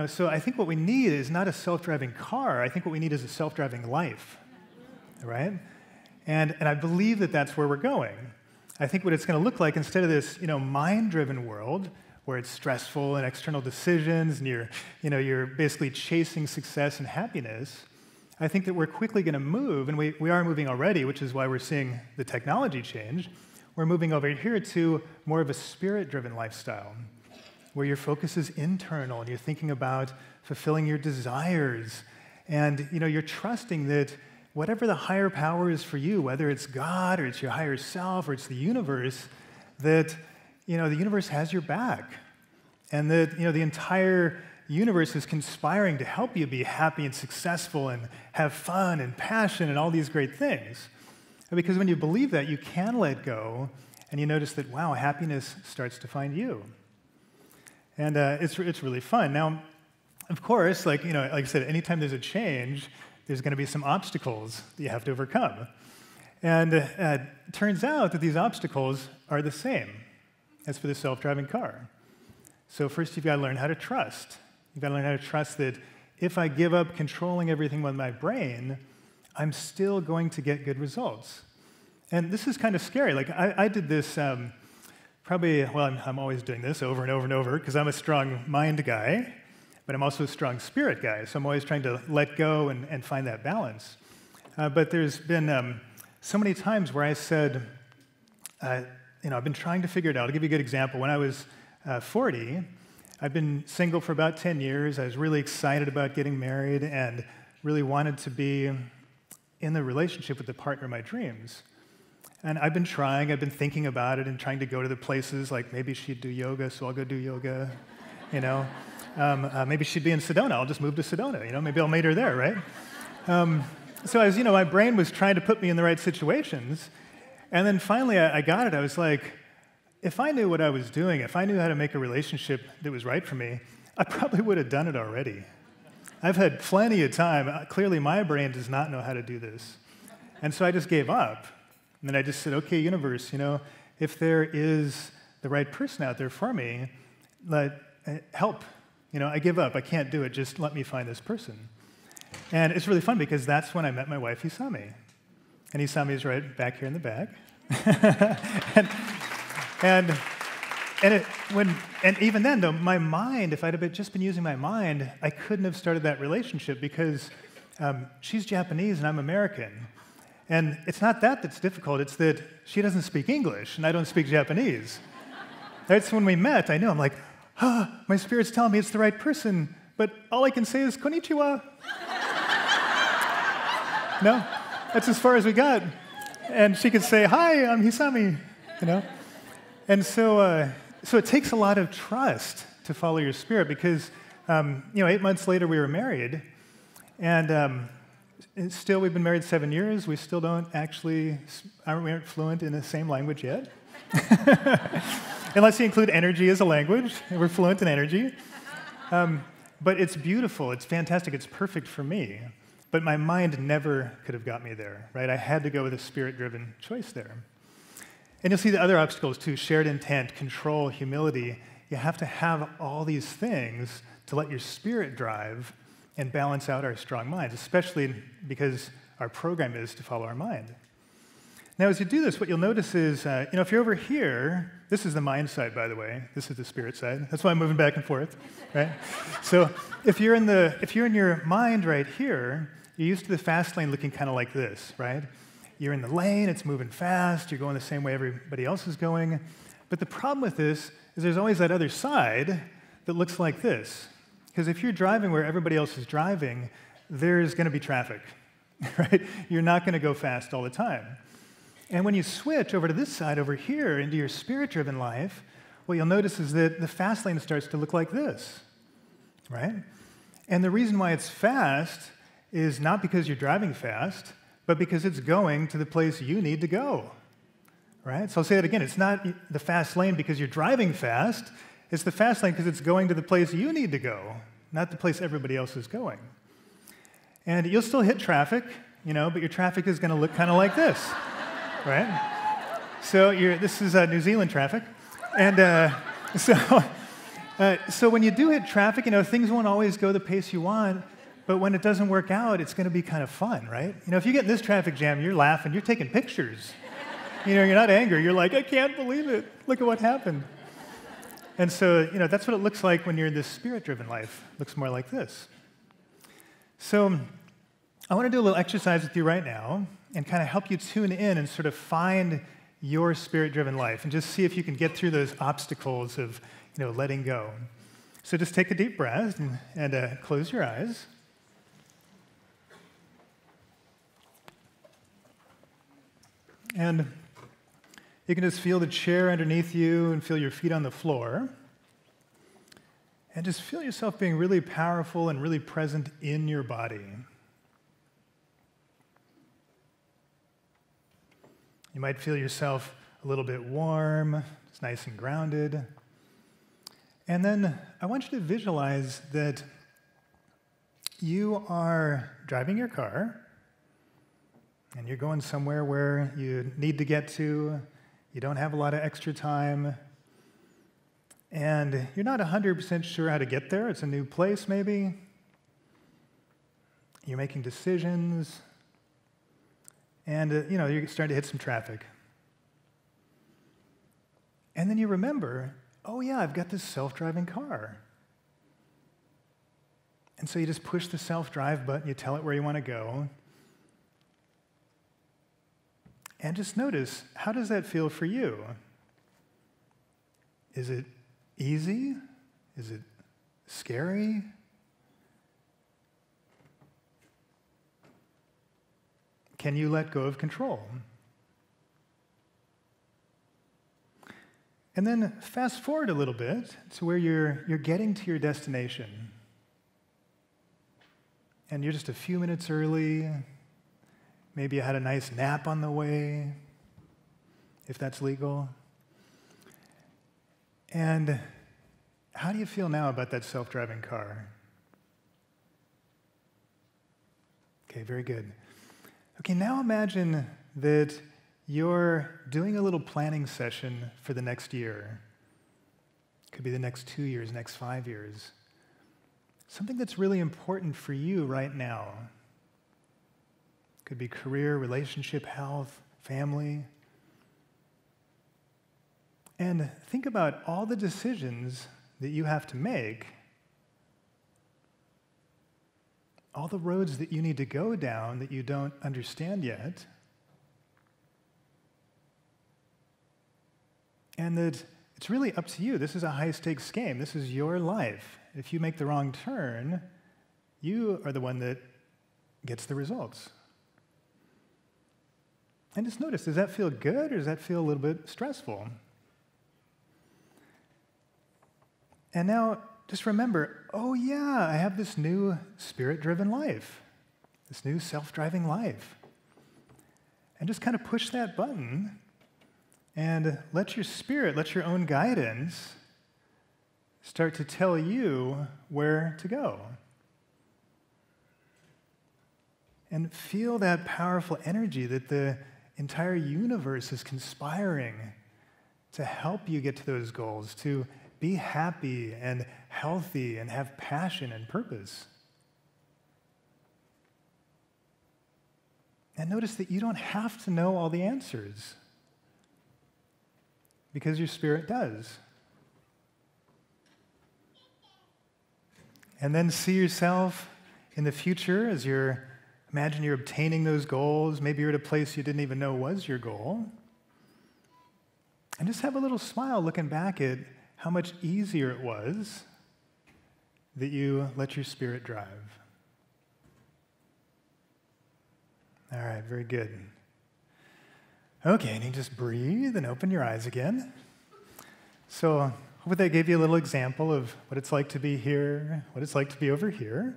So I think what we need is not a self-driving car. I think what we need is a self-driving life, right? And I believe that that's where we're going. I think what it's going to look like, instead of this, mind-driven world where it's stressful and external decisions and you're basically chasing success and happiness, I think that we're quickly going to move, and we are moving already, which is why we're seeing the technology change. We're moving over here to more of a spirit-driven lifestyle, where your focus is internal and you're thinking about fulfilling your desires, and you're trusting that whatever the higher power is for you, whether it's God or it's your higher self or it's the universe, that the universe has your back, and that the entire universe is conspiring to help you be happy and successful and have fun and passion and all these great things. Because when you believe that, you can let go, and you notice that, wow, happiness starts to find you. And it's really fun. Now, of course, like I said, anytime there's a change, there's going to be some obstacles that you have to overcome. And it turns out that these obstacles are the same as for the self-driving car. So first, you've got to learn how to trust. You've got to learn how to trust that if I give up controlling everything with my brain, I'm still going to get good results. And this is kind of scary. Like, I did this I'm always doing this over and over and over because I'm a strong mind guy, but I'm also a strong spirit guy. So I'm always trying to let go and find that balance. But there's been so many times where I said, I've been trying to figure it out. I'll give you a good example. When I was 40, I've been single for about 10 years. I was really excited about getting married and really wanted to be in the relationship with the partner of my dreams. And I've been thinking about it and trying to go to the places, like maybe she'd do yoga, so I'll go do yoga, Maybe she'd be in Sedona, I'll just move to Sedona, maybe I'll meet her there, right? So as my brain was trying to put me in the right situations, and then finally I got it. I was like, if I knew what I was doing, if I knew how to make a relationship that was right for me, I probably would have done it already. I've had plenty of time. Clearly, my brain does not know how to do this. And so I just gave up. And then I just said, okay, universe, if there is the right person out there for me, help. I give up. I can't do it. Just let me find this person. And it's really fun because that's when I met my wife, Hisami. And Hisami is right back here in the back. and even then, though, my mind, if I'd have just been using my mind, I couldn't have started that relationship because she's Japanese and I'm American. And it's not that's difficult, it's that she doesn't speak English and I don't speak Japanese. That's when we met. I knew, I'm like, my spirit's telling me it's the right person, but all I can say is konnichiwa. No, that's as far as we got. And she could say, hi, I'm Hisami, And so it takes a lot of trust to follow your spirit because, 8 months later we were married, and still we've been married 7 years. We still we aren't fluent in the same language yet. Unless you include energy as a language. We're fluent in energy. But it's beautiful, it's fantastic, it's perfect for me. But my mind never could have got me there, right? I had to go with a spirit-driven choice there. And you'll see the other obstacles too: shared intent, control, humility. You have to have all these things to let your spirit drive and balance out our strong minds, especially because our program is to follow our mind. Now, as you do this, what you'll notice is, if you're over here, this is the mind side, by the way. This is the spirit side. That's why I'm moving back and forth, right? So if you're in your mind right here, you're used to the fast lane looking kind of like this, right? You're in the lane, it's moving fast, you're going the same way everybody else is going. But the problem with this is there's always that other side that looks like this. Because if you're driving where everybody else is driving, there's going to be traffic, right? You're not going to go fast all the time. And when you switch over to this side over here into your spirit-driven life, what you'll notice is that the fast lane starts to look like this, right? And the reason why it's fast is not because you're driving fast, but because it's going to the place you need to go, right? So I'll say that again. It's not the fast lane because you're driving fast. It's the fast lane because it's going to the place you need to go, not the place everybody else is going. And you'll still hit traffic, but your traffic is going to look kind of like this, right? So this is New Zealand traffic. And So when you do hit traffic, things won't always go the pace you want, but when it doesn't work out, it's going to be kind of fun, right? If you get in this traffic jam, you're laughing, you're taking pictures. You're not angry. You're like, I can't believe it. Look at what happened. And so, that's what it looks like when you're in this spirit-driven life. It looks more like this. So I want to do a little exercise with you right now and kind of help you tune in and sort of find your spirit-driven life and just see if you can get through those obstacles of letting go. So just take a deep breath and close your eyes. And you can just feel the chair underneath you and feel your feet on the floor. And just feel yourself being really powerful and really present in your body. You might feel yourself a little bit warm, it's nice and grounded. And then I want you to visualize that you are driving your car, and you're going somewhere where you need to get to, you don't have a lot of extra time, and you're not 100% sure how to get there. It's a new place, maybe. You're making decisions, and you're starting to hit some traffic. And then you remember, oh yeah, I've got this self-driving car. And so you just push the self-drive button, you tell it where you want to go. And just notice, how does that feel for you? Is it easy? Is it scary? Can you let go of control? And then fast forward a little bit to where you're getting to your destination. And you're just a few minutes early. Maybe you had a nice nap on the way, if that's legal. And how do you feel now about that self-driving car? Okay, very good. Okay, now imagine that you're doing a little planning session for the next year. Could be the next 2 years, next 5 years. Something that's really important for you right now. Could be career, relationship, health, family. And think about all the decisions that you have to make, all the roads that you need to go down that you don't understand yet, and that it's really up to you. This is a high-stakes game. This is your life. If you make the wrong turn, you are the one that gets the results. And just notice, does that feel good or does that feel a little bit stressful? And now, just remember, oh yeah, I have this new spirit-driven life, this new self-driving life. And just kind of push that button and let your spirit, let your own guidance start to tell you where to go. And feel that powerful energy that the entire universe is conspiring to help you get to those goals, to be happy and healthy and have passion and purpose. And notice that you don't have to know all the answers, because your spirit does. And then see yourself in the future as imagine you're obtaining those goals. Maybe you're at a place you didn't even know was your goal. And just have a little smile looking back at how much easier it was that you let your spirit drive. All right, very good. Okay, and you just breathe and open your eyes again. So, I hope that gave you a little example of what it's like to be here, what it's like to be over here.